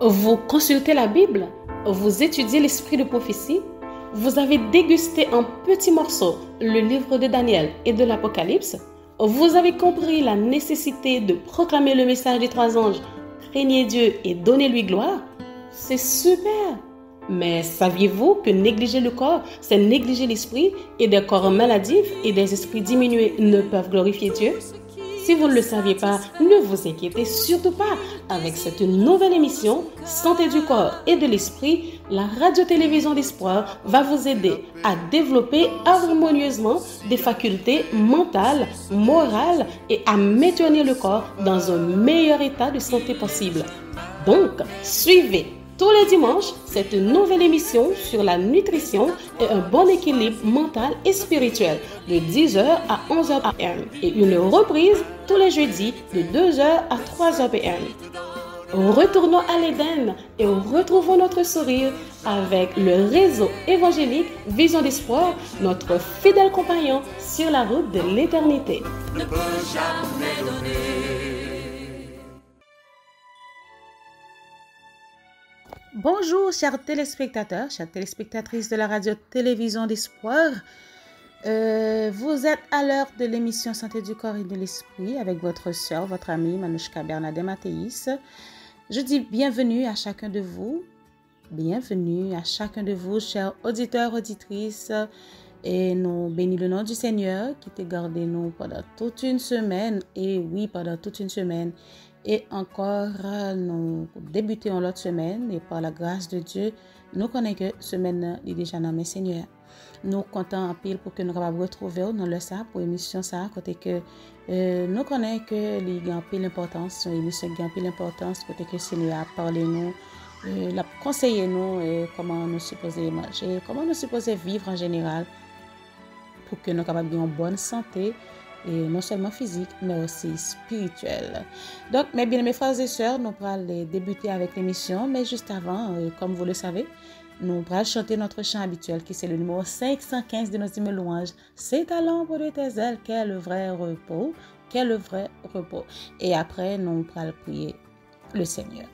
Vous consultez la Bible, vous étudiez l'esprit de prophétie, vous avez dégusté en petits morceaux le livre de Daniel et de l'Apocalypse, vous avez compris la nécessité de proclamer le message des 3 anges, craignez Dieu et donnez-lui gloire. C'est super! Mais saviez-vous que négliger le corps, c'est négliger l'esprit, et des corps maladifs et des esprits diminués ne peuvent glorifier Dieu? Si vous ne le saviez pas, ne vous inquiétez surtout pas. Avec cette nouvelle émission, Santé du corps et de l'esprit, la radio-télévision d'espoir va vous aider à développer harmonieusement des facultés mentales, morales et à maintenir le corps dans un meilleur état de santé possible. Donc, suivez tous les dimanches cette nouvelle émission sur la nutrition et un bon équilibre mental et spirituel de 10h à 11h PM et une reprise tous les jeudis de 2h à 3h PM. Retournons à l'Éden et retrouvons notre sourire avec le réseau évangélique Vision d'Espoir, notre fidèle compagnon sur la route de l'éternité. Ne peut jamais donner. Bonjour chers téléspectateurs, chères téléspectatrices de la radio-télévision d'Espoir. Vous êtes à l'heure de l'émission Santé du corps et de l'esprit avec votre sœur, votre amie Manouchka Bernadette Mathéis. Je dis bienvenue à chacun de vous, chers auditeurs, auditrices, et nous bénissons le nom du Seigneur qui t'a gardé nous pendant toute une semaine, et oui, pendant toute une semaine. Et encore, nous débutons l'autre semaine et par la grâce de Dieu, nous connaissons que semaine est déjà dans mes Seigneurs. Nous comptons en pile pour que nous puissions retrouver dans le ça pour l'émission ça, côté que nous connaissons que il y a pile importance, l'émission a pile importance, côté que le Seigneur a parlé nous, l'a conseillé nous comment nous supposons manger, comment nous supposons vivre en général pour que nous puissions avoir une bonne santé. Et non seulement physique, mais aussi spirituelle. Donc, mes bien-aimés frères et sœurs, nous allons débuter avec l'émission, mais juste avant, comme vous le savez, nous allons chanter notre chant habituel, qui c'est le numéro 515 de nos hymnes louanges. C'est à l'ombre de tes ailes qu'est le vrai repos, Et après, nous allons prier le Seigneur.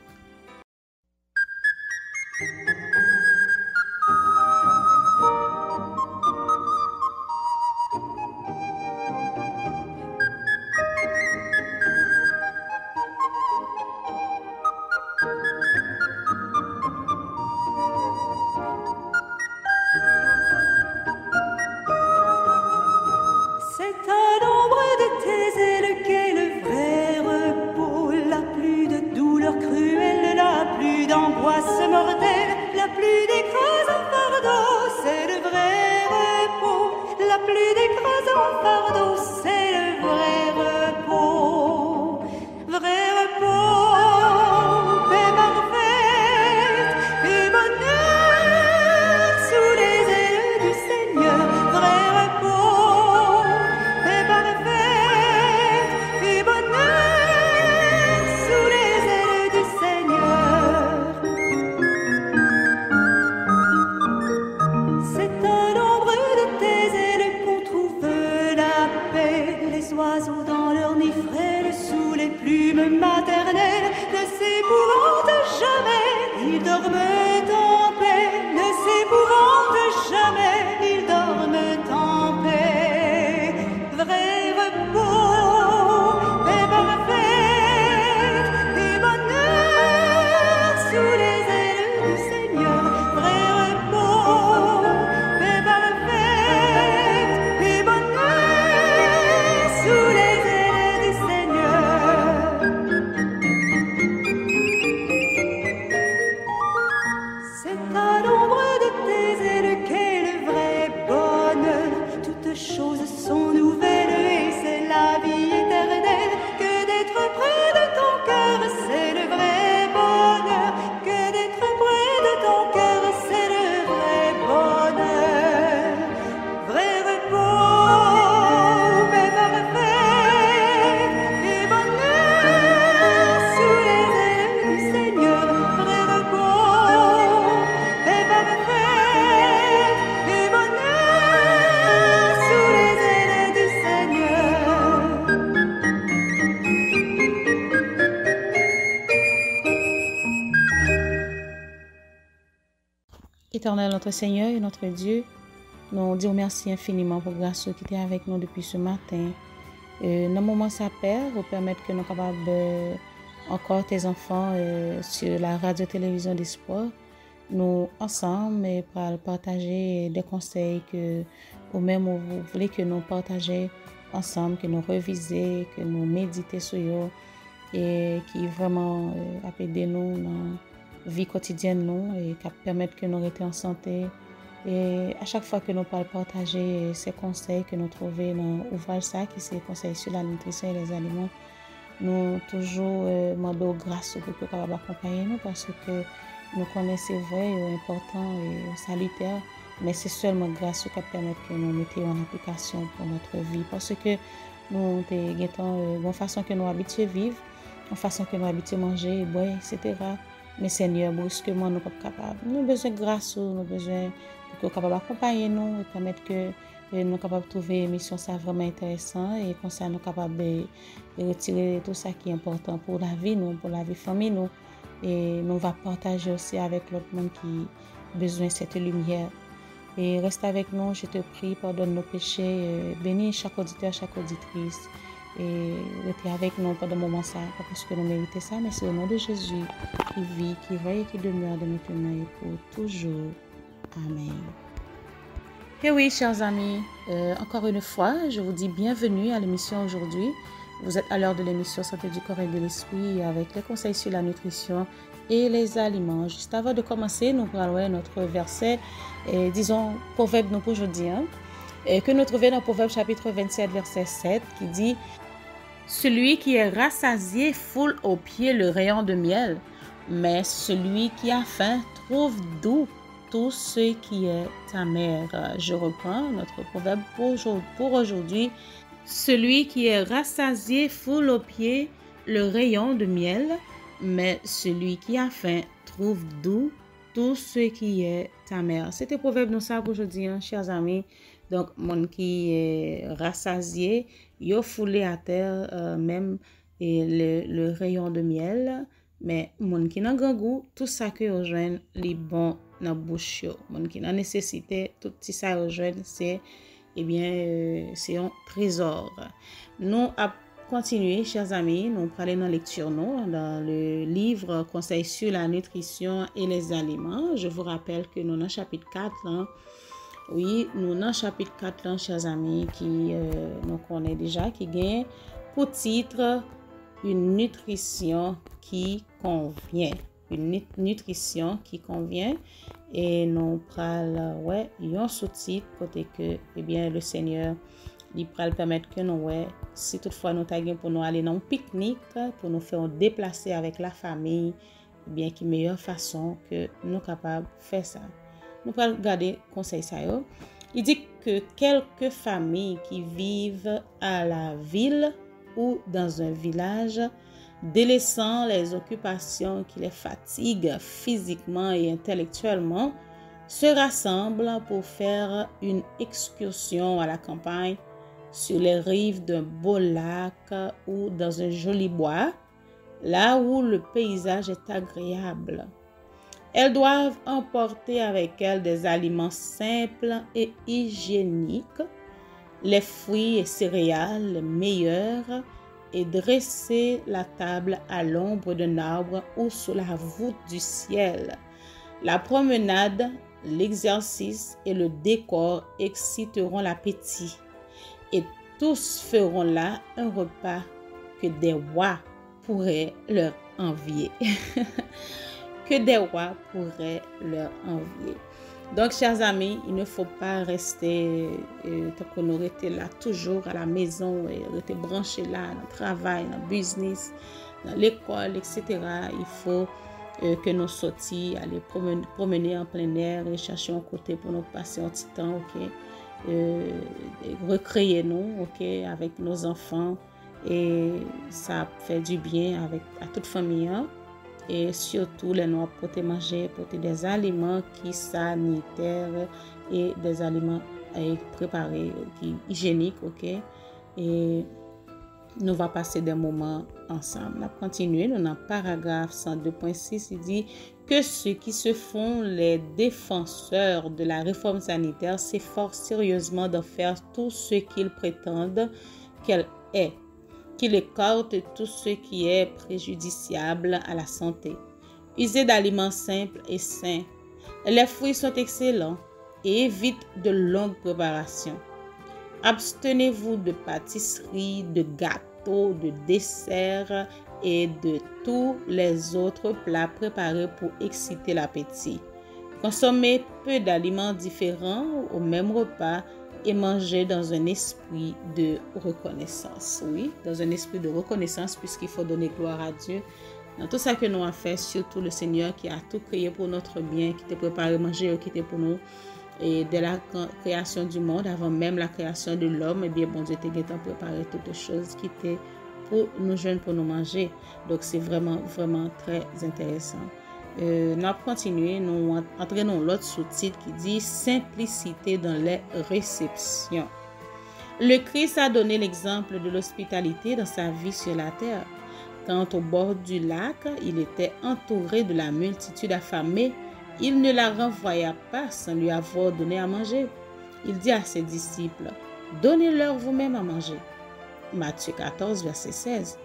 Éternel, notre Seigneur et notre Dieu, nous disons merci infiniment pour grâce qui était avec nous depuis ce matin. Dans le moment ça perd, pour permettre que nous sommes capables encore tes enfants sur la radio-télévision d'espoir, nous ensemble pour partager des conseils que vous-même vous voulez que nous partagions ensemble, que nous revisions, que nous méditions sur eux et qui vraiment a aidé nous dans la vie quotidienne nous et qui permettre que nous restions en santé. Et à chaque fois que nous partager ces conseils que nous trouvons dans l'ouvrage ça, qui c'est conseils sur la nutrition et les aliments, nous toujours demandons grâce pour que vous capable accompagner nous parce que nous connaissons vrai et important et salutaire, mais c'est seulement grâce qui permet que nous mettions en application pour notre vie parce que nous avons une façon que nous habitués vivre, une façon que nous habitués manger, boire, etc. Mais Seigneur, brusquement, nous sommes capables. Nous avons besoin de grâce, nous avons besoin pour capable d'accompagner nous et permettre que nous sommes capables de trouver une mission ça vraiment intéressant et comme ça nous sommes capables de retirer tout ça qui est important pour la vie, nous, pour la vie famille, nous. Et nous va partager aussi avec l'autre monde qui a besoin de cette lumière. Et reste avec nous, je te prie, pardonne nos péchés, bénis chaque auditeur, chaque auditrice. Et restez avec nous pendant le moment ça, pas parce que nous méritons ça, mais c'est au nom de Jésus qui vit, qui règne et qui demeure de maintenant et pour toujours. Amen. Et oui, chers amis, encore une fois, je vous dis bienvenue à l'émission aujourd'hui. Vous êtes à l'heure de l'émission Santé du corps et de l'esprit avec les conseils sur la nutrition et les aliments. Juste avant de commencer, nous parlons notre verset, disons, proverbe nous pour aujourd'hui, que nous trouvons dans Proverbe chapitre 27, verset 7, qui dit « Celui qui est rassasié foule aux pieds le rayon de miel, mais celui qui a faim trouve doux tout ce qui est amer. » Je reprends notre proverbe pour aujourd'hui. Celui qui est rassasié foule aux pieds le rayon de miel, mais celui qui a faim trouve doux tout ce qui est amer. C'était proverbe nous ça pour aujourd'hui, chers amis. Donc, mon qui est rassasié, yo foulé à terre même et le rayon de miel, mais mon qui n'a grand goût, tout ça que yo joine li bon dans bouche yo. Mon qui n'a nécessité tout ça yo joine c'est c'est un trésor. Nous a continué, chers amis, nous parlons dans la lecture dans le livre Conseils sur la nutrition et les aliments. Je vous rappelle que nous dans chapitre 4 là. Oui, nous dans chapitre 4 là, chers amis, qui nous connaît déjà, qui gagne pour titre une nutrition qui convient. Une nutrition qui convient. Et nous prenons un sous-titre côté que le Seigneur il pourra permettre que nous si toutefois nous taguons pour nous aller dans un pique-nique pour nous faire déplacer avec la famille qui meilleure façon que nous capables de faire ça. Nous allons regarder conseil ça yo. Il dit que quelques familles qui vivent à la ville ou dans un village délaissant les occupations qui les fatiguent physiquement et intellectuellement, se rassemblent pour faire une excursion à la campagne sur les rives d'un beau lac ou dans un joli bois, là où le paysage est agréable. Elles doivent emporter avec elles des aliments simples et hygiéniques, les fruits et céréales meilleurs, et dresser la table à l'ombre d'un arbre ou sous la voûte du ciel. La promenade, l'exercice et le décor exciteront l'appétit et tous feront là un repas que des rois pourraient leur envier. Que des rois pourraient leur envier. Donc, chers amis, il ne faut pas rester tant qu'on était là toujours à la maison et rester branché là dans le travail, dans le business, dans l'école, etc. Il faut que nous sortions, aller promener en plein air et chercher un côté pour nous passer un petit temps, ok? Recréer nous, ok, avec nos enfants et ça fait du bien à toute famille. Hein? Et surtout les noirs pour te manger, pour des aliments qui sanitaires et des aliments préparés, qui hygiéniques, ok? Et nous va passer des moments ensemble. On va continuer. Dans le paragraphe 102.6, il dit que ceux qui se font les défenseurs de la réforme sanitaire s'efforcent sérieusement de faire tout ce qu'ils prétendent qu'elle est, qu'ils écartent tout ce qui est préjudiciable à la santé. Usez d'aliments simples et sains. Les fruits sont excellents et évitent de longues préparations. Abstenez-vous de pâtisseries, de gâteaux, de desserts et de tous les autres plats préparés pour exciter l'appétit. Consommez peu d'aliments différents au même repas et mangez dans un esprit de reconnaissance. Oui, dans un esprit de reconnaissance puisqu'il faut donner gloire à Dieu. Dans tout ça que nous avons fait, surtout le Seigneur qui a tout créé pour notre bien, qui t'a préparé à manger, qui était pour nous. Et de la création du monde, avant même la création de l'homme, eh bien, bon Dieu t'a préparé toutes les choses qui étaient pour nous jeunes, pour nous manger. Donc, c'est vraiment, vraiment très intéressant. Nous allons continuer, nous entraînons l'autre sous-titre qui dit « Simplicité dans les réceptions ». Le Christ a donné l'exemple de l'hospitalité dans sa vie sur la terre. Quand au bord du lac, il était entouré de la multitude affamée, il ne la renvoya pas sans lui avoir donné à manger. Il dit à ses disciples, « Donnez-leur vous-même à manger. » Matthieu 14, verset 16.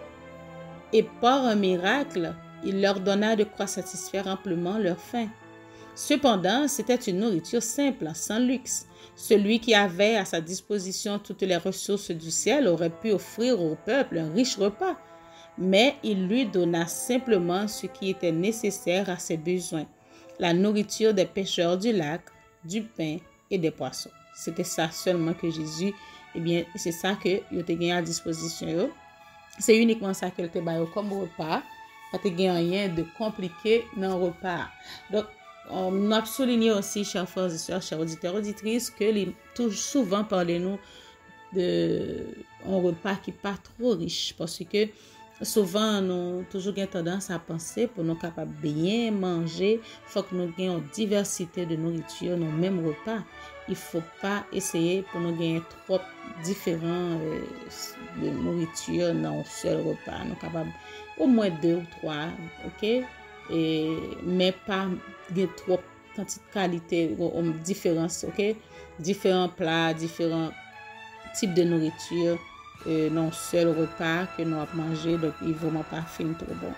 Et par un miracle, il leur donna de quoi satisfaire amplement leur faim. Cependant, c'était une nourriture simple, sans luxe. Celui qui avait à sa disposition toutes les ressources du ciel aurait pu offrir au peuple un riche repas. Mais il lui donna simplement ce qui était nécessaire à ses besoins. La nourriture des pêcheurs du lac, du pain et des poissons. C'était ça seulement que Jésus, eh bien, c'est ça que il était gagné à disposition. C'est uniquement ça qu'il était baillé comme repas. Pas te gagné rien de compliqué dans le repas. Donc, on a souligné aussi, chers frères et sœurs, chers auditeurs, auditrices, que souvent parlez-nous de un repas qui n'est pas trop riche parce que souvent, nous avons toujours tendance à penser pour nous capables de bien manger, il faut que nous ayons une diversité de nourriture dans le même repas. Il ne faut pas essayer pour nous gagner trop différents de nourriture dans un seul repas. Nous sommes capables au moins 2 ou 3, ok? Mais pas de trop quantité de qualité, différence, ok? Différents plats, différents types de nourriture. Non seul repas que nous avons mangé, donc il ne vraiment pas fin trop bon.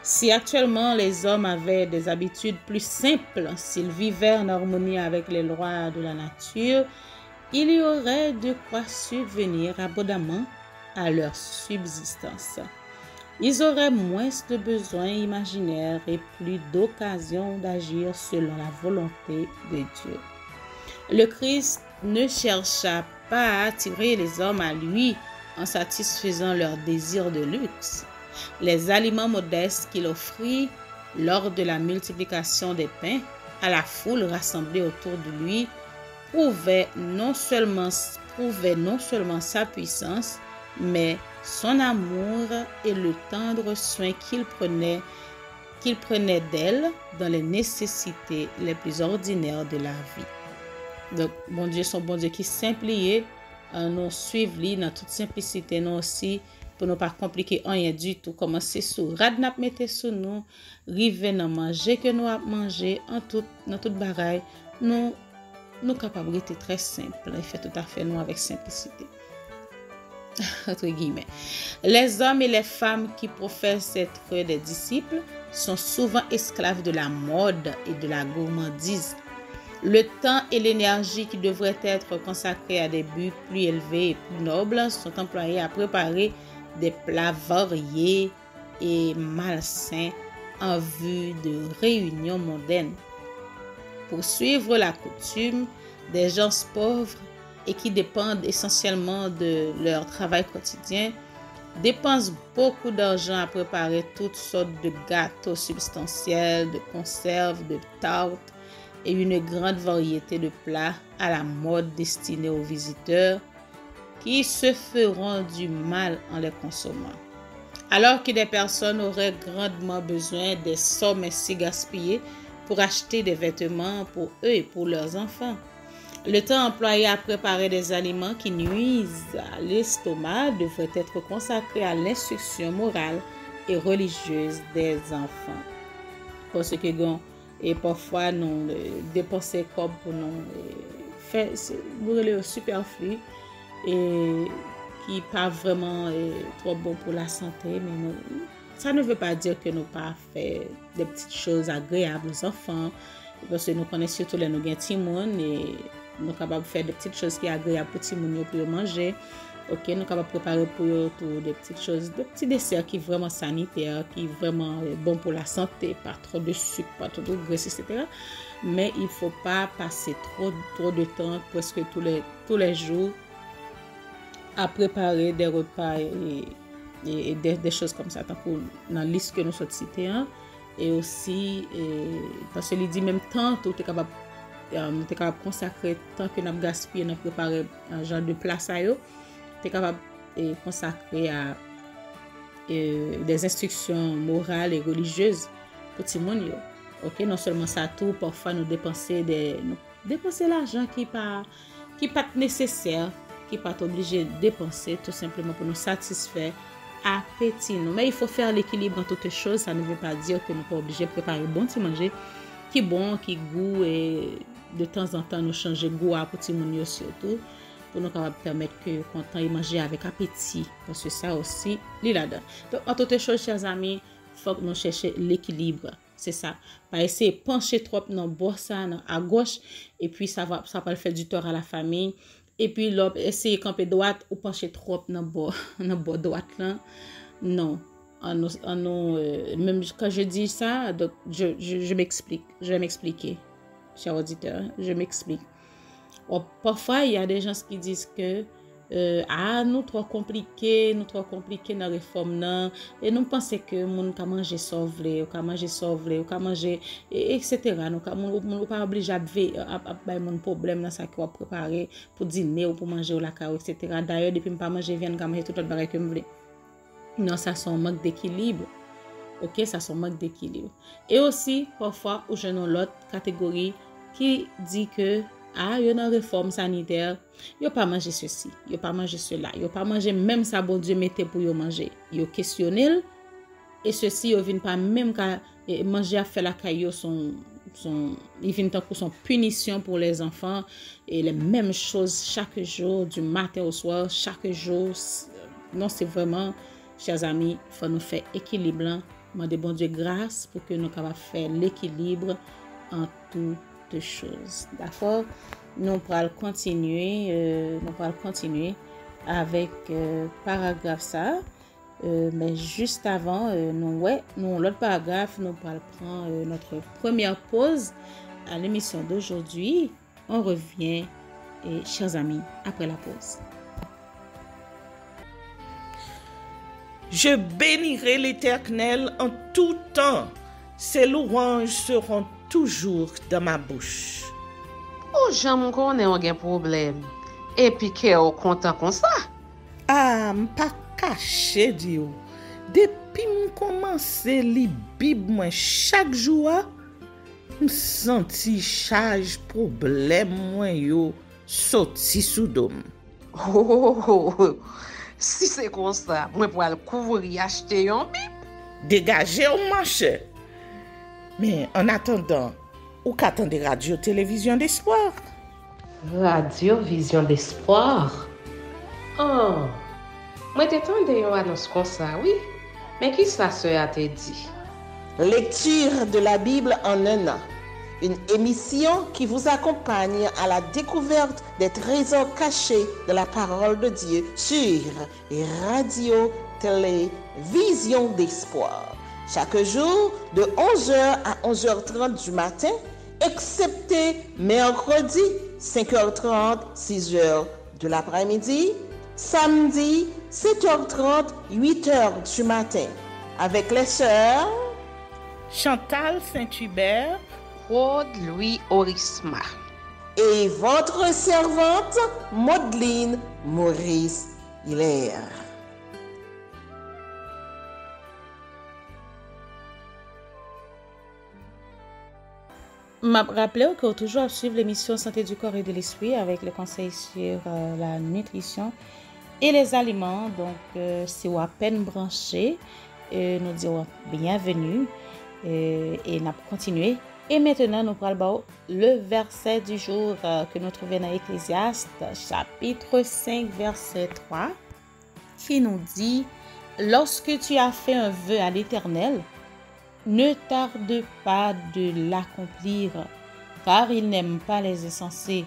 Si actuellement les hommes avaient des habitudes plus simples, s'ils vivaient en harmonie avec les lois de la nature, il y aurait de quoi subvenir abondamment à leur subsistance. Ils auraient moins de besoins imaginaires et plus d'occasions d'agir selon la volonté de Dieu. Le Christ ne chercha pas à attirer les hommes à lui en satisfaisant leurs désirs de luxe. Les aliments modestes qu'il offrit lors de la multiplication des pains à la foule rassemblée autour de lui prouvaient non seulement sa puissance, mais son amour et le tendre soin qu'il prenait d'elle dans les nécessités les plus ordinaires de la vie. Donc, bon Dieu, son bon Dieu qui simplifiait, nous suivre lui dans toute simplicité, nous aussi, pour ne pas compliquer rien du tout. Commencer sous radnap mettez sous nous, river dans manger que nous avons mangé, dans toute bagaille, nous capables d'être très simple. Il fait tout à fait nous avec simplicité. Entre guillemets. Les hommes et les femmes qui professent être des disciples sont souvent esclaves de la mode et de la gourmandise. Le temps et l'énergie qui devraient être consacrés à des buts plus élevés et plus nobles sont employés à préparer des plats variés et malsains en vue de réunions mondaines. Pour suivre la coutume, des gens pauvres et qui dépendent essentiellement de leur travail quotidien dépensent beaucoup d'argent à préparer toutes sortes de gâteaux substantiels, de conserves, de tartes et une grande variété de plats à la mode destinés aux visiteurs qui se feront du mal en les consommant. Alors que des personnes auraient grandement besoin des sommes ainsi gaspillées pour acheter des vêtements pour eux et pour leurs enfants. Le temps employé à préparer des aliments qui nuisent à l'estomac devrait être consacré à l'instruction morale et religieuse des enfants. Parce que et parfois nous dépenser comme pour nous faire le superflu et qui pas vraiment trop bon pour la santé, mais ça ne veut pas dire que nous pas fait des petites choses agréables aux enfants, parce que nous connaissons surtout les nous gens et nous sommes capables de faire des petites choses qui sont agréables pour les pour manger. Ok, nous sommes capables de préparer pour eux des petites choses, des petits desserts qui sont vraiment sanitaires, qui sont vraiment bons pour la santé, pas trop de sucre, pas trop de graisse, etc. Mais il ne faut pas passer trop de temps, presque tous les jours, à préparer des repas et des choses comme ça, dans la liste que nous sommes cités. Et aussi, parce qu'il dit même temps, tu es capable de consacrer tant que nous avons gaspillé, nous préparer un genre de plat à eux. Tu es capable de consacrer à des instructions morales et religieuses pour tout le monde. Ok, non seulement ça, tout, parfois nous dépenser l'argent qui n'est pas nécessaire, qui n'est pas obligé de dépenser, tout simplement pour nous satisfaire appétit. Mais il faut faire l'équilibre dans toutes les choses. Ça ne veut pas dire que nous sommes pas obligés de préparer bon petit manger, qui bon, qui goût, et de temps en temps nous changer goût à petit monde surtout, pour nous permettre que content y manger avec appétit, parce que ça aussi il là-dedans. Donc en toutes les choses, chers amis, il faut que nous cherchions l'équilibre. C'est ça. Pas essayer de pencher trop dans bord ça à gauche et puis ça va le faire du tort à la famille. Et puis l'autre essayer de camper droite ou pencher trop dans bord droite là. Non. Même quand je dis ça, donc je m'explique. Je vais m'expliquer, chers auditeurs. Je m'explique. Parfois, il y a des gens qui disent que nous trop compliqué dans la réforme là, et nous pensons que moun ka manger sauvé, ou ka manger etc. Nous pas obligé à ba mon problème dans ça qui va préparer pour dîner ou pour manger ou la caille, etc. D'ailleurs depuis pas manger viande ka manger tout autre bagage que me voulez. Non, ça c'est un manque d'équilibre. OK, ça c'est un manque d'équilibre. Et aussi parfois ou je dans l'autre catégorie qui dit que il y a une réforme sanitaire, yo pas manger ceci, yo pas manger cela, yo pas manger même ça bon Dieu mettait pour yo manger. Yo questionner et ceci yo vinn pas même ka manger à faire la caillou ils viennent tant pour son punition pour les enfants et les mêmes choses chaque jour du matin au soir, chaque jour. Non, c'est vraiment, chers amis, il faut nous faire équilibre, demander bon Dieu grâce pour que nous capable faire l'équilibre en toutes choses. D'accord? Nous pourrons continuer avec paragraphe ça. Mais juste avant, l'autre paragraphe, nous pourrons prendre notre première pause à l'émission d'aujourd'hui. On revient, chers amis, après la pause. Je bénirai l'Éternel en tout temps. Ses louanges seront toujours dans ma bouche. Oh, j'aime qu'on ait un problème. Et puis qu'on content comme ça. Ah, m'pas caché Dieu. Depuis m'commencer li Bible moi chaque jour, m'senti charge problème moi yo sorti sous dôme. Si c'est comme ça, moi pour aller couvrir acheter un Bible. Dégagez au marché. Mais en attendant, ou qu'attendez radio-télévision d'espoir? Radio-vision d'espoir? Oh, moi t'attendais une annonce comme ça, oui. Mais qui ça a te dit? Lecture de la Bible en un an. Une émission qui vous accompagne à la découverte des trésors cachés de la parole de Dieu sur Radio-Télévision d'espoir. Chaque jour, de 11h à 11h30 du matin, excepté mercredi, 5h30, 6h de l'après-midi, samedi, 7h30, 8h du matin, avec les sœurs Chantal Saint-Hubert, Claude Louis Orisma et votre servante Maudeline Maurice Hilaire. m'a rappelé que toujours suivre l'émission Santé du corps et de l'esprit avec le conseil sur la nutrition et les aliments. Donc, si vous êtes à peine branché, nous disons bienvenue et nous continuer. Et maintenant, nous parlons le verset du jour que nous trouvons dans Ecclésiaste, chapitre 5, verset 3, qui nous dit « Lorsque tu as fait un vœu à l'Éternel, ne tarde pas de l'accomplir, car il n'aime pas les insensés.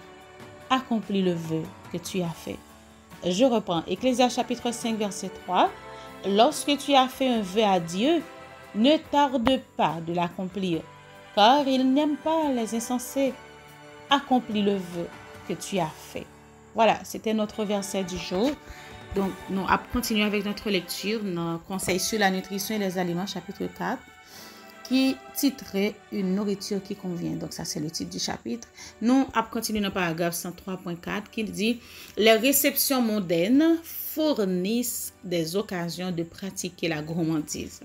Accomplis le vœu que tu as fait. » Je reprends Ecclésiaste chapitre 5, verset 3. « Lorsque tu as fait un vœu à Dieu, ne tarde pas de l'accomplir, car il n'aime pas les insensés. Accomplis le vœu que tu as fait. » Voilà, c'était notre verset du jour. Donc, nous allons continuer avec notre lecture, notre conseil sur la nutrition et les aliments, chapitre 4, qui titrait Une nourriture qui convient. Donc, ça, c'est le titre du chapitre. Nous allons continuer dans le paragraphe 103.4 qui dit « Les réceptions mondaines fournissent des occasions de pratiquer la gourmandise. »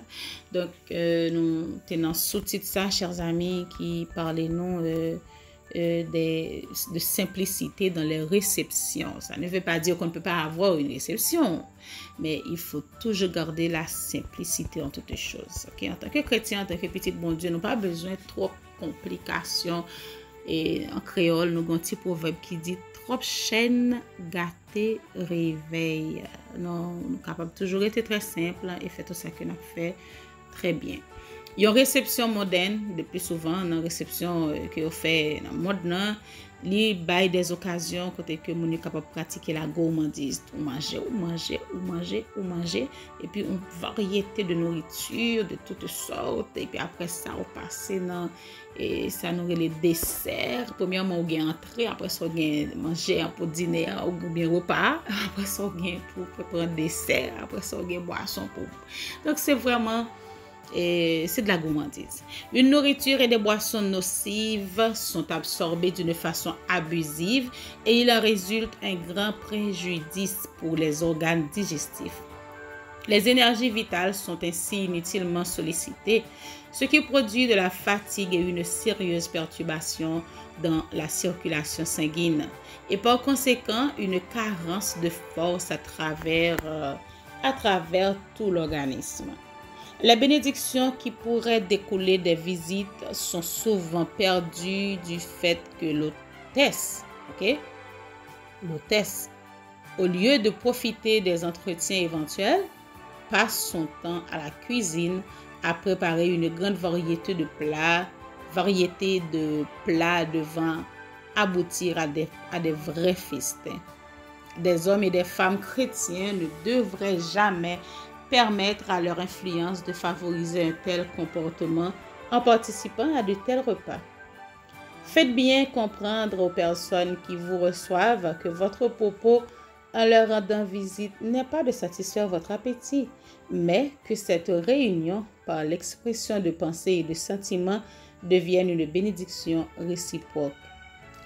Donc, nous tenons sous-titre ça, chers amis, qui parlait nous de simplicité dans les réceptions. Ça ne veut pas dire qu'on ne peut pas avoir une réception, mais il faut toujours garder la simplicité en toutes choses. Okay? En tant que chrétien, en tant que petit bon Dieu, nous n'avons pas besoin de trop de complications. Et en créole, nous avons un petit proverbe qui dit « Trop chaîne gâtée réveille ». Nous sommes capables de toujours être très simple et faire tout ça que nous fait très bien. Il y a une réception moderne, de plus souvent, une réception que vous faites dans le monde, il y a des occasions côté que vous êtes capable de pratiquer la gourmandise. Ou manger, et puis une variété de nourriture de toutes sortes, et puis après ça, on passe dans et ça nous les desserts. Premièrement, on gagne entrée, après ça, on gagne manger pour dîner ou bien repas, après ça, on gagne pour préparer un dessert, après ça, on gagne boisson pour. Donc, c'est vraiment. Et c'est de la gourmandise. Une nourriture et des boissons nocives sont absorbées d'une façon abusive et il en résulte un grand préjudice pour les organes digestifs. Les énergies vitales sont ainsi inutilement sollicitées, ce qui produit de la fatigue et une sérieuse perturbation dans la circulation sanguine et par conséquent une carence de force à travers tout l'organisme. Les bénédictions qui pourraient découler des visites sont souvent perdues du fait que l'hôtesse, au lieu de profiter des entretiens éventuels, passe son temps à la cuisine à préparer une grande variété de plats devant aboutir à des vrais festins. Des hommes et des femmes chrétiens ne devraient jamais permettre à leur influence de favoriser un tel comportement en participant à de tels repas. Faites bien comprendre aux personnes qui vous reçoivent que votre propos en leur rendant visite n'est pas de satisfaire votre appétit, mais que cette réunion, par l'expression de pensées et de sentiments, devienne une bénédiction réciproque.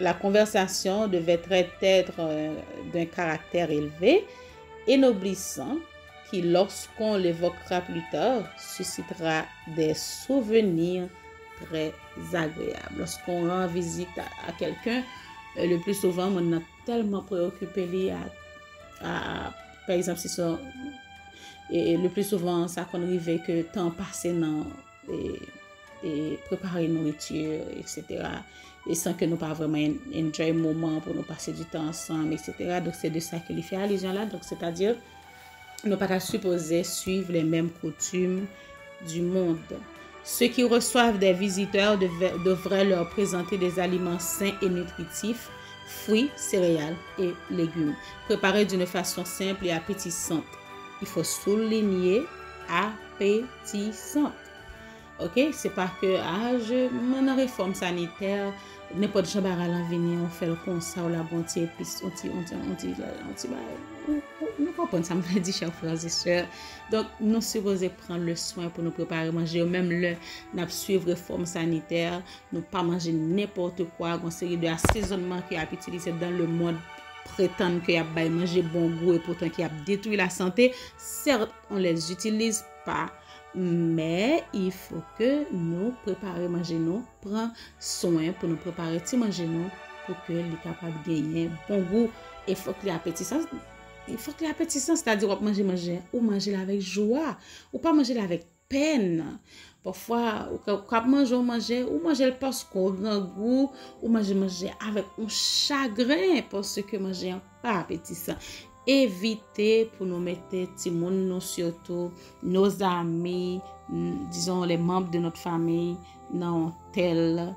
La conversation devait être d'un caractère élevé et noblissant, qui, lorsqu'on l'évoquera plus tard, suscitera des souvenirs très agréables. Lorsqu'on rend visite à quelqu'un, le plus souvent, on est tellement préoccupé à par exemple, si ça, et le plus souvent, ça qu'on arrive que temps passé dans et préparer une nourriture, etc. Et sans que nous pas vraiment enjoy le moment pour nous passer du temps ensemble, etc. Donc, c'est de ça qu'il fait allusion là. Donc, c'est-à-dire, nous ne pouvons pas supposer suivre les mêmes coutumes du monde. Ceux qui reçoivent des visiteurs devraient leur présenter des aliments sains et nutritifs, fruits, céréales et légumes, préparés d'une façon simple et appétissante. Il faut souligner appétissante. Ok, c'est pas que je m'en réforme sanitaire, n'importe quoi à l'avenir, on fait le constat ou la bonté, puis nous comprenons ça, me dit, chers frères et sœurs. Donc, nous sommes supposés prendre le soin pour nous préparer manger, même le nous suivre réforme sanitaire, nous pas manger n'importe quoi, une série de assaisonnements qui a utilisé dans le monde prétendent qu'il y a manger bon goût et pourtant qui a détruit la santé. Certes, on les utilise pas Mais il faut que nous préparions manger nous, prendre soin pour nous préparer petit manger nous pour que les capable de gagner bon goût. Il faut que l'appétissance, c'est-à-dire ou manger ou manger avec joie ou pas manger avec peine. Parfois quand manger le parce qu'on grand goût ou manger avec un chagrin parce que manger pas appétissant. Éviter pour nous mettre petit monde nous surtout nos amis, disons les membres de notre famille dans telle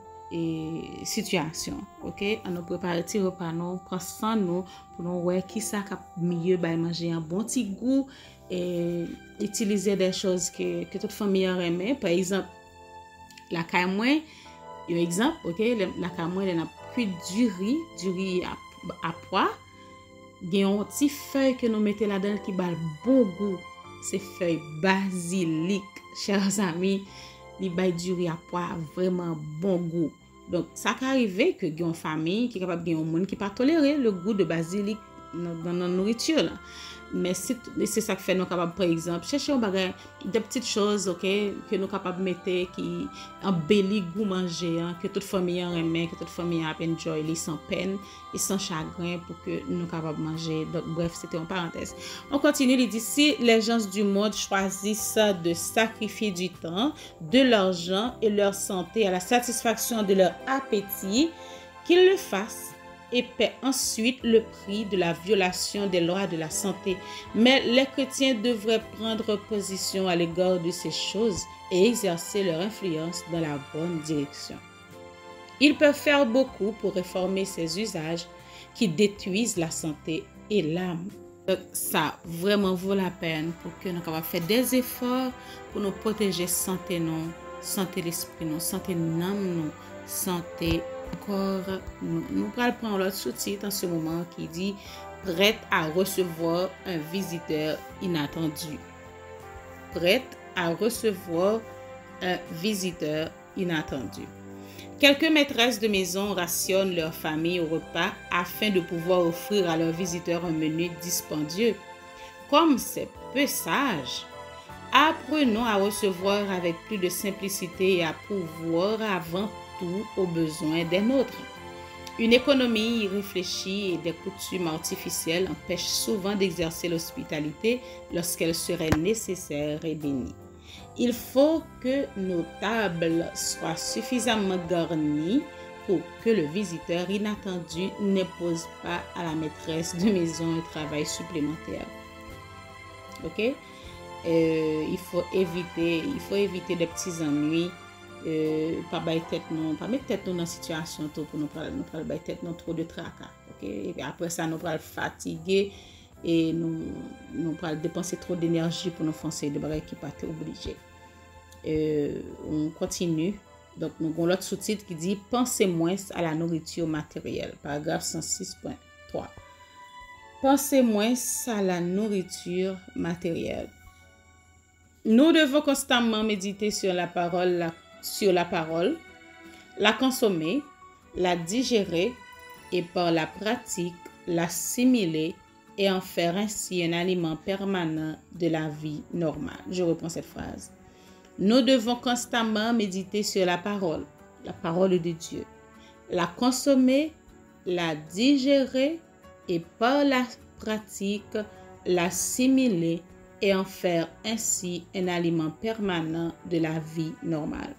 situation, OK? On nous prépare petit repas nous, prend soin nous pour nous voir qui ça cap mieux ba manger un bon petit goût et utiliser des choses que toute famille aime. Par exemple, la caille moi, un exemple, OK? La caille moi elle a cuit du riz à pois. Il y a un petit feuille que nous mettons là-dedans qui a bon goût. C'est feuille basilic, chers amis. Il y a du riz à pois vraiment bon goût. Donc, ça peut arriver que une famille qui est capable de un monde qui pas tolérer le goût de basilic dans la nourriture là. Mais c'est ça que fait nous capable par exemple chercher des petites choses, OK, que nous capable mettre qui embellit goût manger hein, que toute famille aime, que toute famille a enjoy les sans peine et sans chagrin pour que nous capable manger. Donc bref, c'était en parenthèse. On continue, il dit si les gens du monde choisissent de sacrifier du temps, de l'argent et leur santé à la satisfaction de leur appétit, qu'ils le fassent et paient ensuite le prix de la violation des lois de la santé. Mais les chrétiens devraient prendre position à l'égard de ces choses et exercer leur influence dans la bonne direction. Ils peuvent faire beaucoup pour réformer ces usages qui détruisent la santé et l'âme. Donc, ça vraiment vaut la peine pour que nous puissions faire des efforts pour nous protéger santé nous, santé l'esprit nous, santé l'âme nous, santé corps. Nous allons prendre l'autre sous-titre en ce moment qui dit prête à recevoir un visiteur inattendu. Prête à recevoir un visiteur inattendu. Quelques maîtresses de maison rationnent leur famille au repas afin de pouvoir offrir à leurs visiteurs un menu dispendieux. Comme c'est peu sage, apprenons à recevoir avec plus de simplicité et à pourvoir avant tout aux besoins des nôtres. Une économie irréfléchie et des coutumes artificielles empêchent souvent d'exercer l'hospitalité lorsqu'elle serait nécessaire et bénie. Il faut que nos tables soient suffisamment garnies pour que le visiteur inattendu n'impose pas à la maîtresse de maison un travail supplémentaire. OK? Il faut éviter des petits ennuis. Pas mettre tête nous dans une situation pour nous pas tête nous trop de tracas, OK? Et après ça nous pas fatiguer et nous pas dépenser trop d'énergie pour nous foncer de bagages qui pas obligé. On continue. Donc nous avons l'autre sous-titre qui dit pensez moins à la nourriture matérielle, paragraphe 106.3. Pensez moins à la nourriture matérielle. Nous devons constamment méditer sur la parole, la consommer, la digérer et par la pratique l'assimiler et en faire ainsi un aliment permanent de la vie normale. Je reprends cette phrase. Nous devons constamment méditer sur la parole de Dieu, la consommer, la digérer et par la pratique l'assimiler et en faire ainsi un aliment permanent de la vie normale.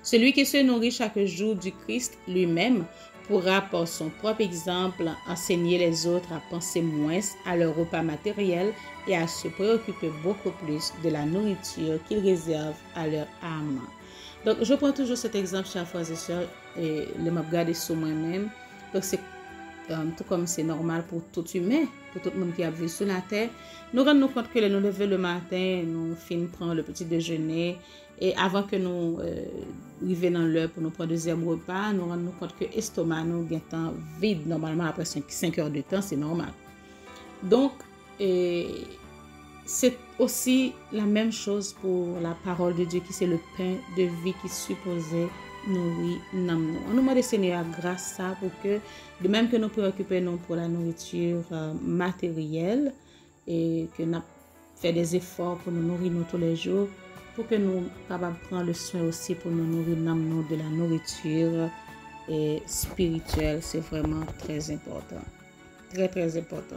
Celui qui se nourrit chaque jour du Christ lui-même pourra par son propre exemple enseigner les autres à penser moins à leur repas matériel et à se préoccuper beaucoup plus de la nourriture qu'ils réservent à leur âme. Donc, je prends toujours cet exemple, chers frères et sœurs, et je me regarde sur moi-même. Donc, c'est tout comme c'est normal pour tout humain, pour tout le monde qui a vécu sur la terre. Nous rendons compte que nous levons le matin, nous finissons prendre le petit déjeuner et avant que nous arrivions dans l'heure pour nous prendre le deuxième repas, nous rendons compte que l'estomac nous est temps vide normalement après 5 heures de temps, c'est normal. Donc, c'est aussi la même chose pour la parole de Dieu qui c'est le pain de vie qui supposait nourrir nous. On nous demande Seigneur grâce ça pour que de même que nous préoccupons nous pour la nourriture matérielle et que nous faire des efforts pour nous nourrir nous tous les jours, pour que nous capables de prendre le soin aussi pour nous nourrir nous de la nourriture et spirituelle. C'est vraiment très important. Très, très important.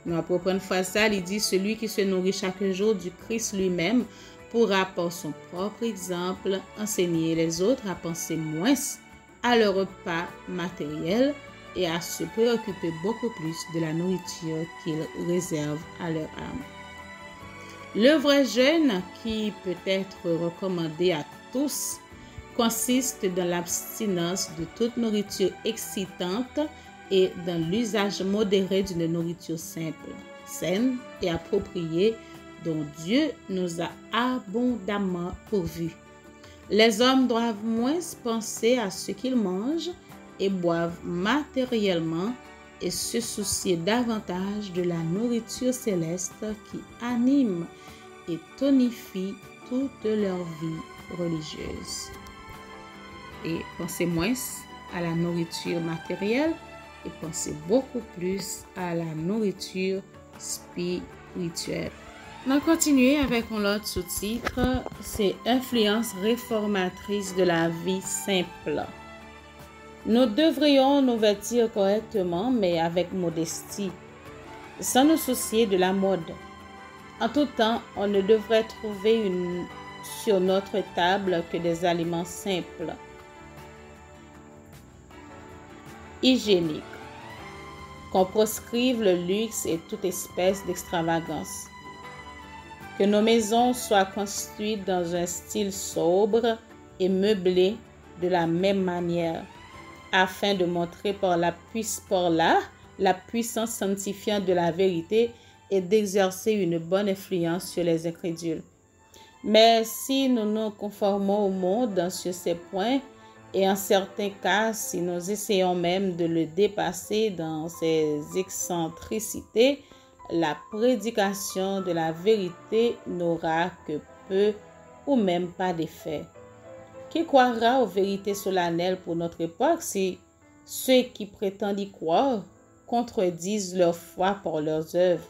Nous allons prendre une phrase ça, il dit, celui qui se nourrit chaque jour du Christ lui-même pourra par son propre exemple enseigner les autres à penser moins à leur repas matériel et à se préoccuper beaucoup plus de la nourriture qu'ils réservent à leur âme. Le vrai jeûne, qui peut être recommandé à tous, consiste dans l'abstinence de toute nourriture excitante et dans l'usage modéré d'une nourriture simple, saine et appropriée dont Dieu nous a abondamment pourvus. Les hommes doivent moins penser à ce qu'ils mangent et boivent matériellement et se soucier davantage de la nourriture céleste qui anime et tonifie toute leur vie religieuse. Et pensez moins à la nourriture matérielle et pensez beaucoup plus à la nourriture spirituelle. On va continuer avec un autre sous-titre, c'est Influence réformatrice de la vie simple. Nous devrions nous vêtir correctement, mais avec modestie, sans nous soucier de la mode. En tout temps, on ne devrait trouver sur notre table que des aliments simples, hygiéniques, qu'on proscrive le luxe et toute espèce d'extravagance. Que nos maisons soient construites dans un style sobre et meublées de la même manière, afin de montrer par la puissance sanctifiante de la vérité et d'exercer une bonne influence sur les incrédules. Mais si nous nous conformons au monde sur ces points, et en certains cas, si nous essayons même de le dépasser dans ses excentricités, la prédication de la vérité n'aura que peu ou même pas d'effet. Qui croira aux vérités solennelles pour notre époque si ceux qui prétendent y croire contredisent leur foi par leurs œuvres?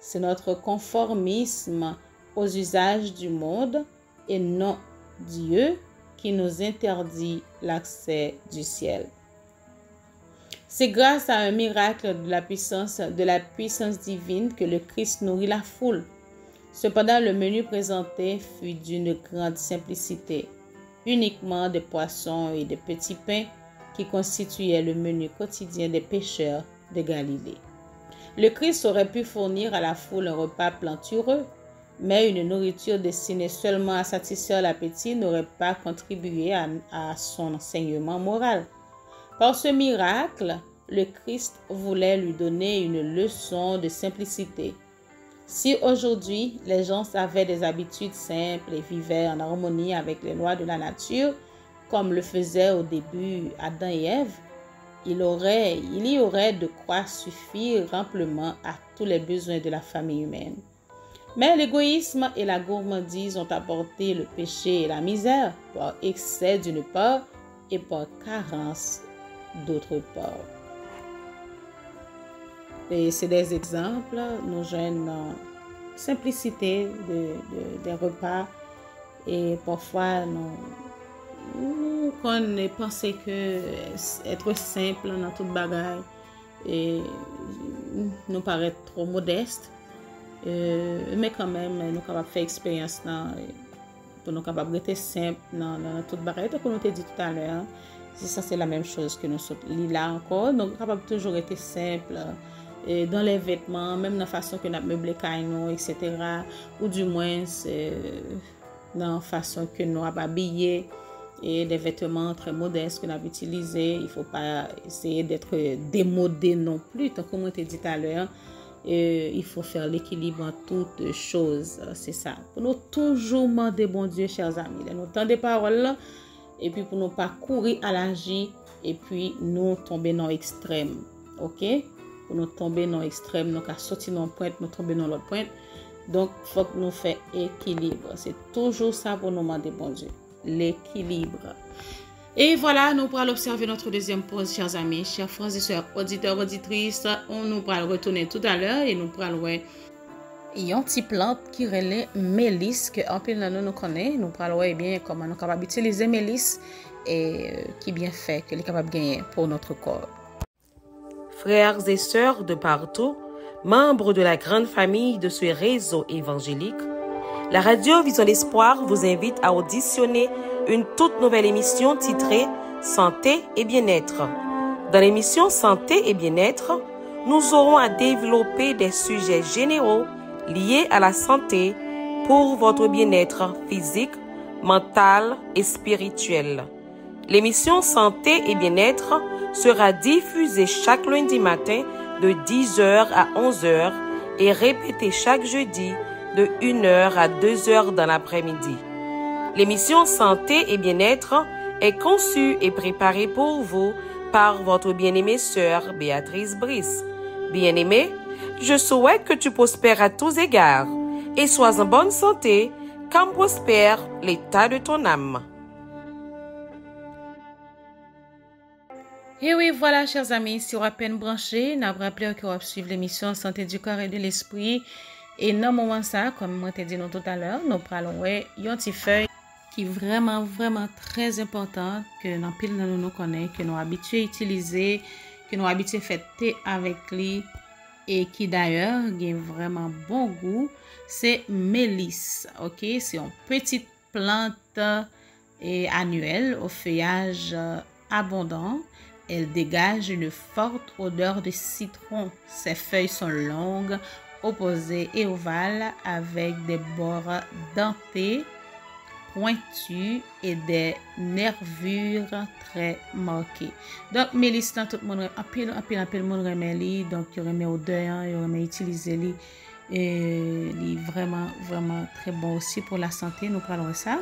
C'est notre conformisme aux usages du monde et non Dieu qui nous interdit l'accès du ciel. C'est grâce à un miracle de la puissance divine que le Christ nourrit la foule. Cependant, le menu présenté fut d'une grande simplicité, uniquement des poissons et des petits pains qui constituaient le menu quotidien des pêcheurs de Galilée. Le Christ aurait pu fournir à la foule un repas plantureux, mais une nourriture destinée seulement à satisfaire l'appétit n'aurait pas contribué à son enseignement moral. Par ce miracle, le Christ voulait lui donner une leçon de simplicité. Si aujourd'hui, les gens avaient des habitudes simples et vivaient en harmonie avec les lois de la nature, comme le faisaient au début Adam et Ève, il y aurait de quoi suffire amplement à tous les besoins de la famille humaine. Mais l'égoïsme et la gourmandise ont apporté le péché et la misère, par excès d'une part et par carence d'autre part. Et c'est des exemples, nous jeunes simplicité des repas et parfois nous pensons que être simple dans toute bagaille et nous paraît trop modeste. Mais quand même, nous sommes capables de faire expérience pour nous capables d'être simple dans toute bagaille. Comme nous t'ai dit tout à l'heure, ça c'est la même chose que nous sommes là encore. Donc, nous sommes capables de toujours être simple dans les vêtements, même dans la façon que nous meublé nous, etc. Ou du moins, dans la façon que nous avons habillé et des vêtements très modestes que nous avons utilisés. Il ne faut pas essayer d'être démodé non plus. Tant comme on t'a dit tout à l'heure, il faut faire l'équilibre en toutes choses. C'est ça. Pour nous toujours demander bon Dieu, chers amis. Nous entendons des paroles là, et puis pour nous pas courir à l'agir et puis nous tomber dans l'extrême. OK? Pour nous tomber dans l'extrême, nous qu'à sortir dans pointe, nous tomber dans l'autre pointe. Donc, il faut que nous fassions équilibre. C'est toujours ça pour nous demander bon Dieu. L'équilibre. Et voilà, nous pourrons observer notre deuxième pause, chers amis, chers frères et sœurs, auditeurs, auditrices. On nous pourra retourner tout à l'heure et nous pourrons yon petit plante qui relève mélisse que en pile nous connaît, nous parlons bien comment nous capable utiliser mélisse et qui bien fait que les capable gagner pour notre corps. Frères et sœurs de partout, membres de la grande famille de ce réseau évangélique, la radio Vision d'Espoir vous invite à auditionner une toute nouvelle émission titrée Santé et bien-être. Dans l'émission Santé et bien-être, nous aurons à développer des sujets généraux liés à la santé pour votre bien-être physique, mental et spirituel. L'émission Santé et bien-être sera diffusée chaque lundi matin de 10h à 11h et répétée chaque jeudi de 1h à 2h dans l'après-midi. L'émission Santé et bien-être est conçue et préparée pour vous par votre bien-aimée sœur Béatrice Brice. Bien-aimée, je souhaite que tu prospères à tous égards et sois en bonne santé, comme prospère l'état de ton âme. Et oui, voilà, chers amis, si vous êtes à peine branchés, nous avons rappelé que vous suivre l'émission Santé du corps et de l'esprit. Et dans le moment ça, comme moi t'ai dit tout à l'heure, nous parlons une petite feuille qui est vraiment très importante, que nous pile nous connaît, que nous habitués à utiliser, que nous habitués à fêter avec lui, et qui d'ailleurs a vraiment bon goût, c'est mélisse. Ok, c'est une petite plante annuelle au feuillage abondant. Elle dégage une forte odeur de citron. Ses feuilles sont longues, opposées et ovales avec des bords dentés, pointus et des nervures très marquées. Donc, mélisse, tout le monde, un peu monde remet li, donc il remet odeur, il remet utiliser li, et il vraiment très bon aussi pour la santé. Nous parlons de ça.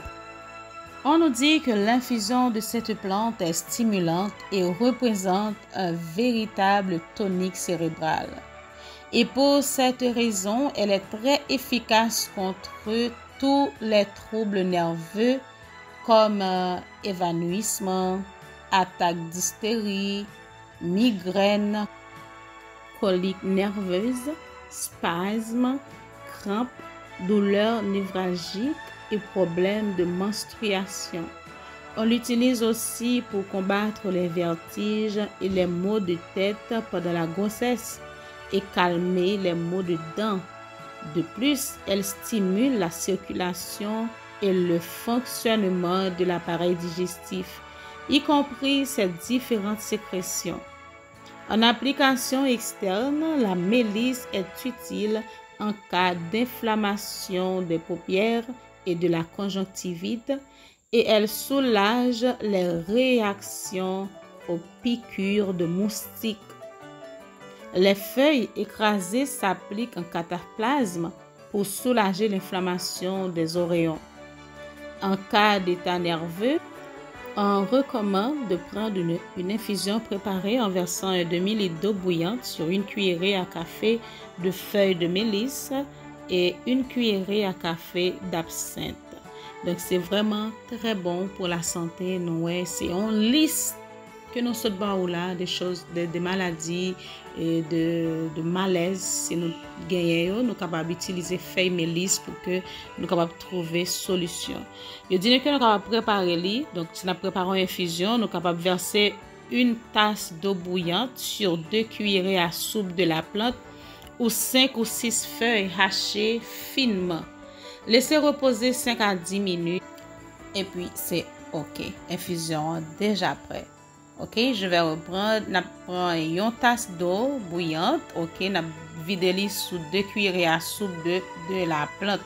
On nous dit que l'infusion de cette plante est stimulante et représente un véritable tonique cérébral. Et pour cette raison, elle est très efficace contre tous les troubles nerveux comme évanouissement, attaque d'hystérie, migraine, colique nerveuse, spasmes, crampes, douleurs névralgiques et problèmes de menstruation. On l'utilise aussi pour combattre les vertiges et les maux de tête pendant la grossesse et calmer les maux de dents. De plus, elle stimule la circulation et le fonctionnement de l'appareil digestif, y compris ses différentes sécrétions. En application externe, la mélisse est utile en cas d'inflammation des paupières et de la conjonctivite, et elle soulage les réactions aux piqûres de moustiques. Les feuilles écrasées s'appliquent en cataplasme pour soulager l'inflammation des oreillons. En cas d'état nerveux, on recommande de prendre une infusion préparée en versant un demi-litre d'eau bouillante sur une cuillerée à café de feuilles de mélisse et une cuillerée à café d'absinthe. Donc, c'est vraiment très bon pour la santé. C'est une liste que nous sommes là, des choses, des maladies et de malaise. Si nous gagnons, nous sommes capables d'utiliser feuilles mélisse pour que nous soyons capables de trouver solution. Je dis que nous sommes capables de préparer. Donc, si nous préparons une infusion, nous sommes capables de verser une tasse d'eau bouillante sur 2 cuillerées à soupe de la plante ou 5 ou 6 feuilles hachées finement. Laissez reposer 5 à 10 minutes et puis c'est OK. Infusion déjà prêt. OK, je vais reprendre, je prends une tasse d'eau bouillante. OK, je vide sous 2 cuillerées à soupe de la plante.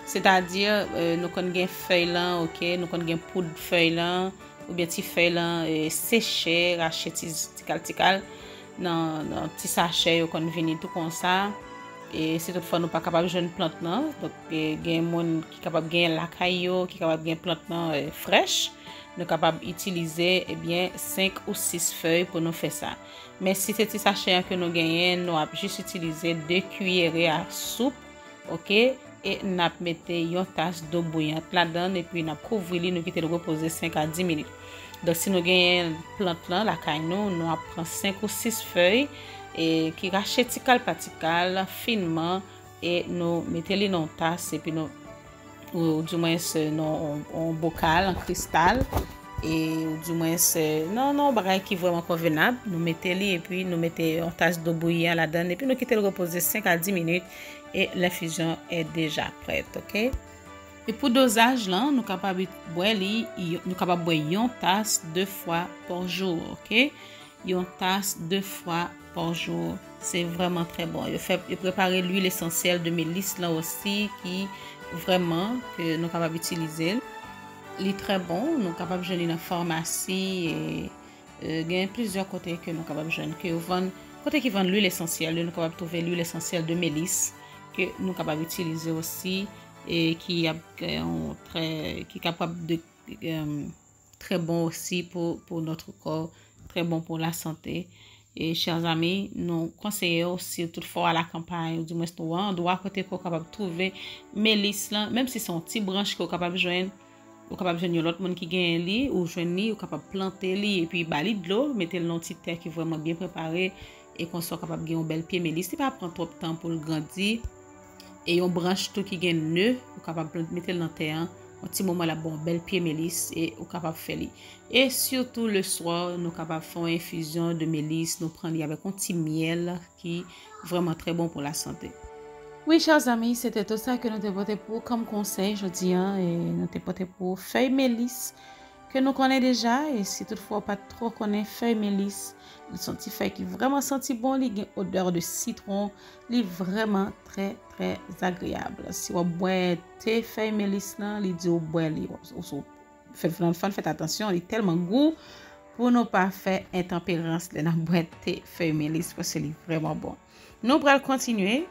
C'est-à-dire, nous connaissons feuilles là, OK, nous connaissons poudre feuilles là, ou bien petit feuilles là, séchées, rachetées, tical, dans petit sachet, qu'on vient tout comme ça. Et si toutefois nous pas capable de jouer une plante là, donc il y a des gens qui sont capables de gagner la caillou, qui sont capables de gagner plante fraîche, nous sommes capables d'utiliser 5 ou 6 feuilles pour nous faire ça. Mais si c'est petit sachet que nous gagnons, nous avons juste utilisé 2 cuillerées à soupe, OK, et nous mettons une tasse d'eau bouillante là-dedans et puis nous couvrons, nous quittons reposer 5 à 10 minutes. Donc si nous gagnons une plante là, la caillou, nous prenons 5 ou 6 feuilles et qui rachètent patical finement et nous mettez-les dans une tasse et puis nous ou du moins dans un bocal en cristal et du moins non bagay qui vraiment convenable, nous mettez-les et puis nous mettez une tasse d'eau bouillie là-dedans et puis nous quittez le reposer 5 à 10 minutes et l'infusion est déjà prête, OK? Et pour dosage là, nous capable boire une tasse 2 fois par jour, OK? Une tasse 2 fois par jour. C'est vraiment très bon. Il prépare l'huile essentielle de mélisse là aussi qui vraiment que nous capable utiliser. Il est très bon, nous capable de joindre dans pharmacie et il y a plusieurs côtés que nous capable de joindre côté qui vendent l'huile essentielle, nous capable trouver l'huile essentielle de mélisse que nous capable utiliser aussi et qui est capable de très bon aussi pour notre corps, très bon pour la santé. Et chers amis, nous conseillons aussi toutefois à la campagne, ou du moins on doit côté pour capable trouver mélisse là, même si c'est un petit branche qu'on capable joindre, ou capable joindre l'autre monde qui gagne li ou joindre li ou capable planter li et puis bali de l'eau, mettez le dans petite terre qui est vraiment bien préparé et qu'on soit capable gagner un bel pied mélisse, c'est pas prendre trop de temps pour le grandir. Et on branche tout qui gagne nœud, ou capable mettre le dans terre un petit moment là bon bel pied mélisse et ou capable faire li. Et surtout le soir nous capable faire une infusion de mélisse, nous prendre avec un petit miel qui est vraiment très bon pour la santé. Oui, chers amis, c'était tout ça que nous te porté pour comme conseil aujourd'hui et nous te porté pour feuille mélisse que nous connaissons déjà et si toutefois pas trop connaît feuille mélisse, le senti feuille qui vraiment senti bon, il a une odeur de citron, il est vraiment très très agréable. Si vous boire thé feuille mélisse là, il dit au boire li faites attention, il est tellement goût pour ne pas faire intempérance dans boire thé feuille mélisse parce que c'est vraiment bon. Nous allons continuer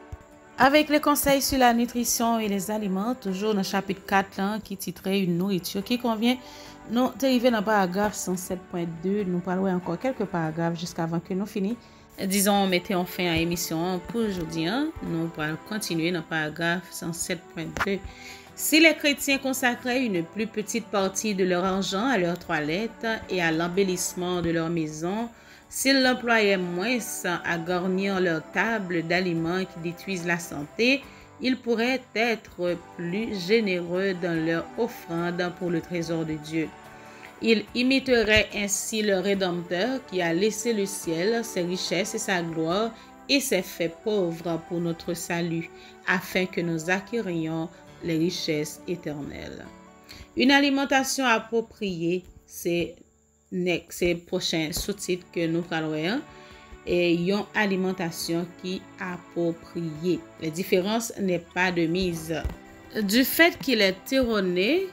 avec les conseils sur la nutrition et les aliments, toujours dans le chapitre 4 là, qui titrait une nourriture qui convient. Nous arrivons dans le paragraphe 107.2. Nous parlons encore quelques paragraphes jusqu'avant que nous finissions. Disons, mettez fin à l'émission pour aujourd'hui. Nous allons continuer dans le paragraphe 107.2. Si les chrétiens consacraient une plus petite partie de leur argent à leur toilette et à l'embellissement de leur maison, s'ils l'employaient moins à garnir leur table d'aliments qui détruisent la santé, ils pourraient être plus généreux dans leur offrande pour le trésor de Dieu. Ils imiteraient ainsi le Rédempteur qui a laissé le ciel, ses richesses et sa gloire et s'est fait pauvre pour notre salut, afin que nous acquérions les richesses éternelles. Une alimentation appropriée, c'est le prochain sous-titre que nous parlerons, et une alimentation qui est appropriée. La différence n'est pas de mise. Du fait qu'il est erroné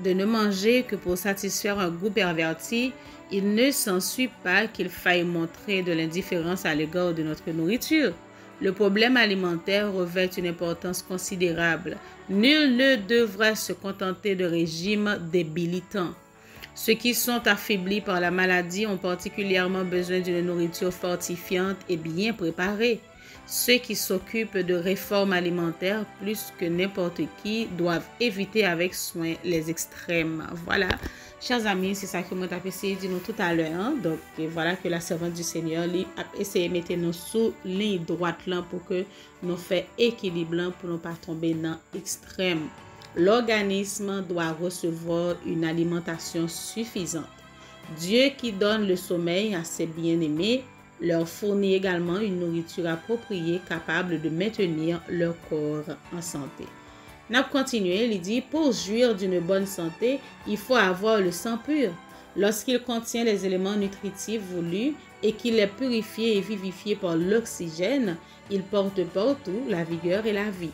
de ne manger que pour satisfaire un goût perverti, il ne s'ensuit pas qu'il faille montrer de l'indifférence à l'égard de notre nourriture. Le problème alimentaire revêt une importance considérable. Nul ne devra se contenter de régimes débilitants. Ceux qui sont affaiblis par la maladie ont particulièrement besoin d'une nourriture fortifiante et bien préparée. Ceux qui s'occupent de réformes alimentaires plus que n'importe qui doivent éviter avec soin les extrêmes. Voilà, chers amis, c'est ça que moi t'ai essayé de dire tout à l'heure. Donc voilà que la servante du Seigneur a essayé de mettre nous sous ligne droite là pour que nous fassions équilibre pour ne pas tomber dans l'extrême. L'organisme doit recevoir une alimentation suffisante. Dieu qui donne le sommeil à ses bien-aimés leur fournit également une nourriture appropriée capable de maintenir leur corps en santé. Nous continuons, il dit, pour jouir d'une bonne santé, il faut avoir le sang pur. Lorsqu'il contient les éléments nutritifs voulus et qu'il est purifié et vivifié par l'oxygène, il porte partout la vigueur et la vie.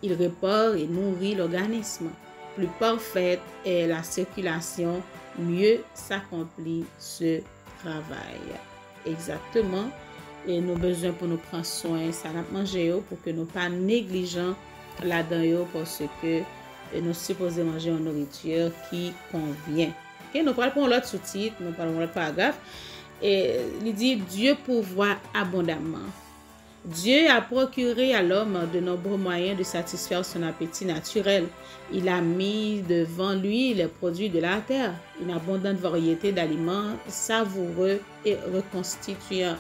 Il répare et nourrit l'organisme. Plus parfaite est la circulation, mieux s'accomplit ce travail. Exactement. Et nous avons besoin pour nous prendre soin, ça n'a manger pour que nous ne pas négligeants là-dedans parce que nous supposons manger une nourriture qui convient. Okay? Nous parlons pour l'autre sous-titre, nous parlons pour l'autre paragraphe. Et il dit Dieu pourvoit abondamment. Dieu a procuré à l'homme de nombreux moyens de satisfaire son appétit naturel. Il a mis devant lui les produits de la terre, une abondante variété d'aliments savoureux et reconstituants.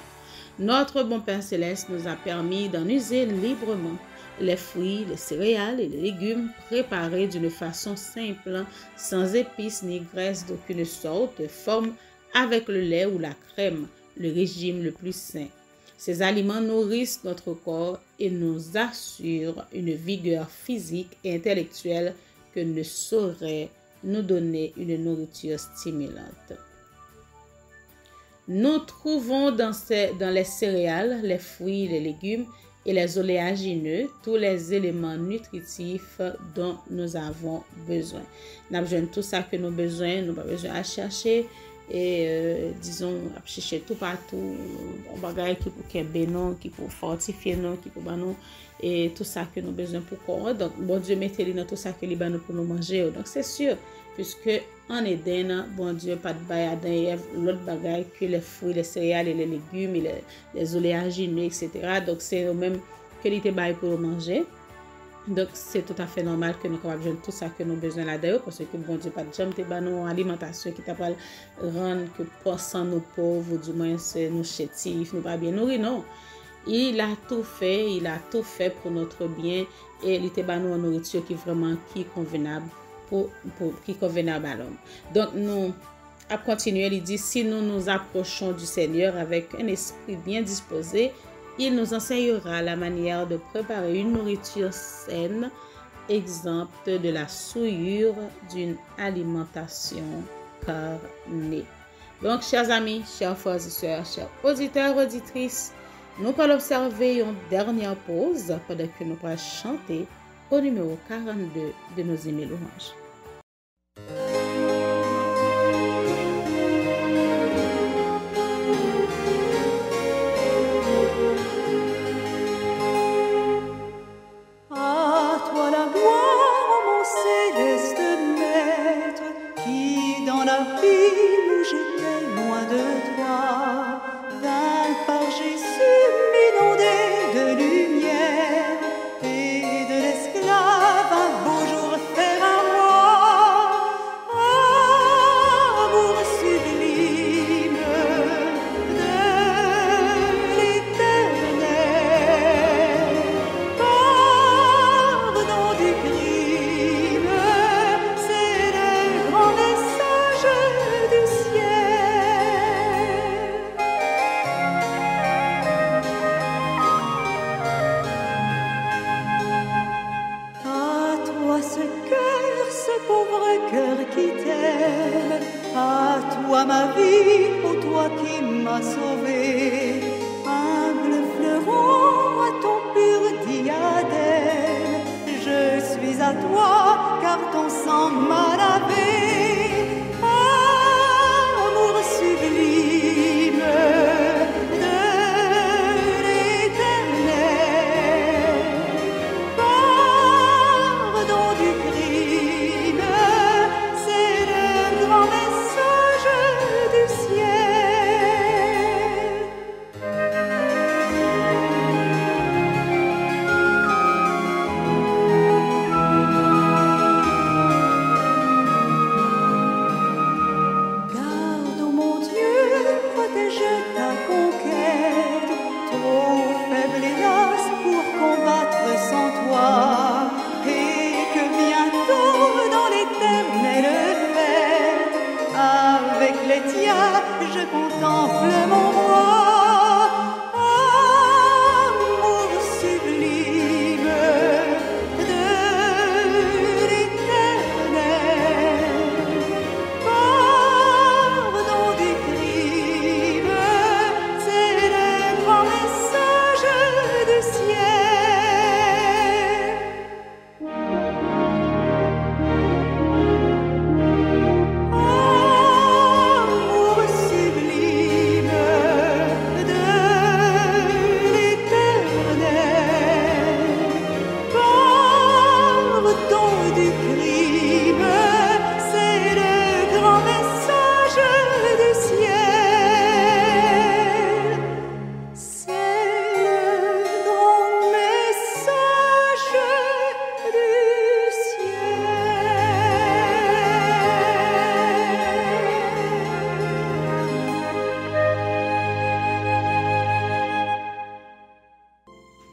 Notre bon Père Céleste nous a permis d'en user librement. les fruits, les céréales et les légumes préparés d'une façon simple, sans épices ni graisse d'aucune sorte, forment avec le lait ou la crème le régime le plus sain. Ces aliments nourrissent notre corps et nous assurent une vigueur physique et intellectuelle que ne saurait nous donner une nourriture stimulante. Nous trouvons dans les céréales, les fruits, les légumes et les oléagineux tous les éléments nutritifs dont nous avons besoin. Nous avons tout ça que nous avons besoin, nous n'avons pas besoin à chercher. Et disons à chercher tout partout on bagaille qui pour qu'aider nous qui pour fortifier nous qui pour nous et tout ça que nous besoin pour corps donc bon Dieu mettez dans tout ça que les nous pour nous manger donc c'est sûr puisque en Éden bon Dieu pas de bail Adam et Ève l'autre bagaille que les fruits les céréales et les légumes et les oléagineux etc. donc c'est au même que les bail pour nous manger. Donc, c'est tout à fait normal que nous avons tout ça que nous avons besoin là-dedans parce que bon Dieu, pas de jamais une alimentation qui t'a pas rendre que pensant nous pauvres, ou du moins c'est nous chétifs, nous pas bien nourris, non. Il a tout fait pour notre bien et il t'a pas une nourriture qui vraiment qui convenable qui convenable à l'homme. Donc, nous à continuer, il dit si nous nous approchons du Seigneur avec un esprit bien disposé, il nous enseignera la manière de préparer une nourriture saine, exempte de la souillure d'une alimentation carnée. Donc, chers amis, chers frères et sœurs, chers auditeurs, auditrices, nous allons observer une dernière pause pendant que nous allons chanter au numéro 42 de nos hymnes louanges.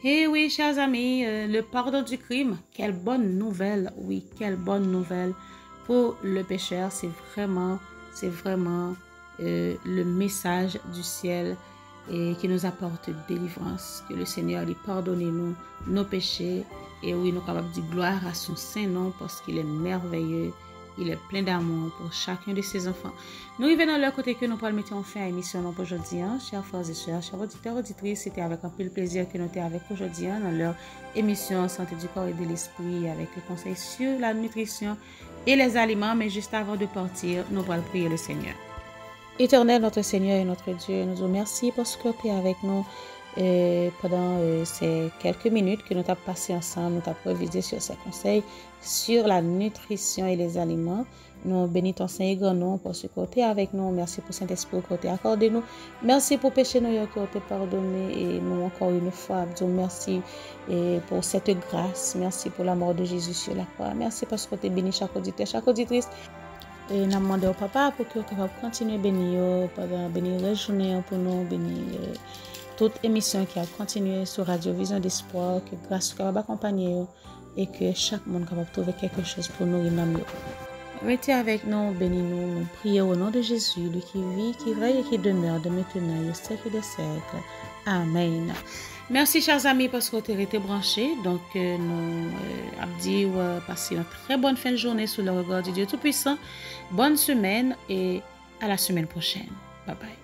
Et oui, chers amis, le pardon du crime, quelle bonne nouvelle, oui, quelle bonne nouvelle pour le pécheur. C'est vraiment le message du ciel et qui nous apporte délivrance. Que le Seigneur lui pardonne nos péchés. Et oui, nous sommes capables de dire gloire à son saint nom parce qu'il est merveilleux. Il est plein d'amour pour chacun de ses enfants. Nous y venons de leur côté que nous pourrons mettre en fin à l'émission pour aujourd'hui. Chers frères et sœurs, chers auditeurs, auditrices, c'était avec un peu de plaisir que nous étions avec aujourd'hui dans leur émission Santé du corps et de l'esprit avec les conseils sur la nutrition et les aliments. Mais juste avant de partir, nous allons prier le Seigneur. Éternel, notre Seigneur et notre Dieu, nous vous remercions parce que tu es avec nous pendant ces quelques minutes que nous avons passées ensemble. Nous avons révisé sur ces conseils sur la nutrition et les aliments. Nous bénissons ton Saint et grand nom parce que tu es avec nous. Merci pour Saint-Esprit que tu as accordé nous. Merci pour péché nous qui ont été pardonnés et nous encore une fois. Dieu, merci pour cette grâce. Merci pour la mort de Jésus sur la croix. Merci parce que tu es béni chaque auditeur, chaque auditrice. Et nous demandons au papa pour que tu continuer à bénir, bénir la journée pour nous, bénir toute émission qui a continué sur Radio Vision d'Espoir, que grâce soit accompagner et que chaque monde capable trouver quelque chose pour nous. Restez avec nous, bénis-nous, nous prions au nom de Jésus, lui qui vit, qui règne et qui demeure de maintenant et au siècle des siècles. Amen. Merci chers amis parce que vous avez été branchés. Donc nous abdi passer une très bonne fin de journée sous le regard du Dieu Tout-Puissant. Bonne semaine et à la semaine prochaine. Bye bye.